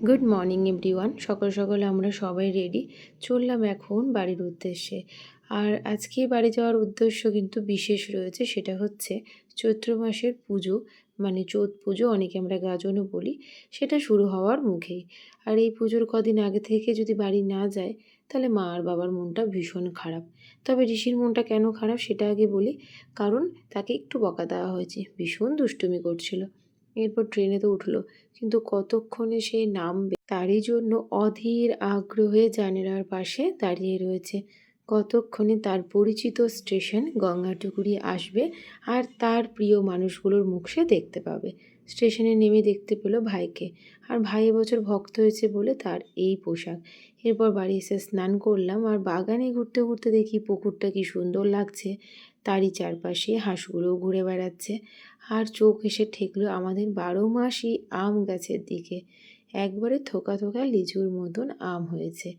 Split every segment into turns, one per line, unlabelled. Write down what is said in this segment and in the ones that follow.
Good morning everyone. সকাল সকাল আমরা সবাই রেডি, চললাম এখন বাড়ির উদ্দেশ্যে। আর আজকে বাড়ি যাওয়ার উদ্দেশ্য কিন্তু বিশেষ রয়েছে, সেটা হচ্ছে চৈত্র মাসের পুজো, মানে চৈত পুজো, অনেকে আমরা গাজনও বলি, সেটা শুরু হওয়ার মুখেই। আর এই পুজোর কদিন আগে থেকে যদি বাড়ি না যায়, তাহলে মা আর বাবার মনটা ভীষণ খারাপ। তবে ঋষির মনটা কেন খারাপ সেটা আগে বলি। কারণ তাকে একটু বকা দেওয়া হয়েছে, ভীষণ দুষ্টুমি করছিল। এরপর ট্রেনে তো উঠলো, কিন্তু কতক্ষণে সে নামবে তারই জন্য অধীর আগ্রহে জানালার পাশে দাঁড়িয়ে রয়েছে। কতক্ষণে তার পরিচিত স্টেশন গঙ্গাটুকুরি আসবে আর তার প্রিয় মানুষগুলোর মুখ সে দেখতে পাবে। স্টেশনে নেমে দেখতে পেল ভাইকে, আর ভাই এবছর ভক্ত হয়েছে বলে তার এই পোশাক। এরপর বাড়ি এসে স্নান করলাম, আর বাগানে ঘুরতে ঘুরতে দেখি পুকুরটা কি সুন্দর লাগছে, তারই চারপাশে হাঁসগুলোও ঘুরে বেড়াচ্ছে। আর চোখ এসে ঠেকলো আমাদের 12 মাসই আম গাছের দিকে। একবারে থোকা থোকা লিচুর মতন আম হয়েছে,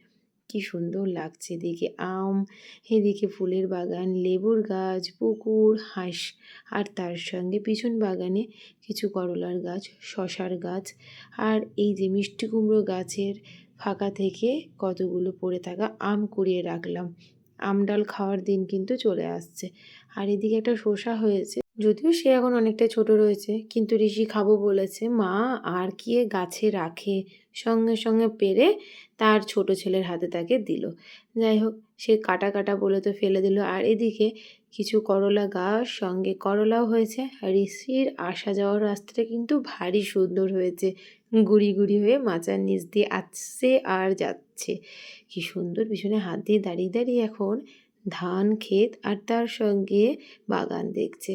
কি সুন্দর লাগছে এদিকে আম, এদিকে ফুলের বাগান, লেবুর গাছ, পুকুর, হাঁস, আর তার সঙ্গে পিছন বাগানে কিছু করলার গাছ, শশার গাছ, আর এই যে মিষ্টি কুমড়ো গাছের ফাঁকা থেকে কতগুলো পড়ে থাকা আম কুড়িয়ে রাখলাম। আম ডাল খাওয়ার দিন কিন্তু চলে আসছে। আর এদিকে একটা শসা হয়েছে, যদিও সে এখন অনেকটা ছোট রয়েছে, কিন্তু ঋষি খাবো বলেছে। মা আর কি এ গাছে রাখে, সঙ্গে সঙ্গে পেরে তার ছোট ছেলের হাতে তাকে দিল। যাই হোক, সে কাটা কাটা বলে তো ফেলে দিল। আর এদিকে কিছু করলা গাছ, সঙ্গে করলাও হয়েছে। আর ঋষির আসা যাওয়ার রাস্তাটা কিন্তু ভারী সুন্দর হয়েছে, গুড়ি গুড়ি হয়ে মাচার নিচ দিয়ে আসছে আর যাচ্ছে। কি সুন্দর পিছনে হাত দিয়ে দাঁড়িয়ে দাঁড়িয়ে এখন ধান ক্ষেত আর তার সঙ্গে বাগান দেখছে।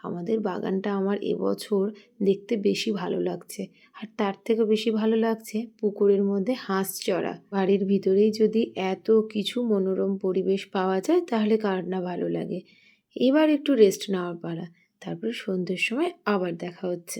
আমাদের বাগানটা আমার এবছর দেখতে বেশি ভালো লাগছে। আর তার থেকেও বেশি ভালো লাগছে পুকুরের মধ্যে হাঁস চড়া। বাড়ির ভিতরেই যদি এত কিছু মনোরম পরিবেশ পাওয়া যায়, তাহলে কার না ভালো লাগে। এবার একটু রেস্ট নেওয়ার পালা, তারপরে সন্ধ্যের সময় আবার দেখা হচ্ছে।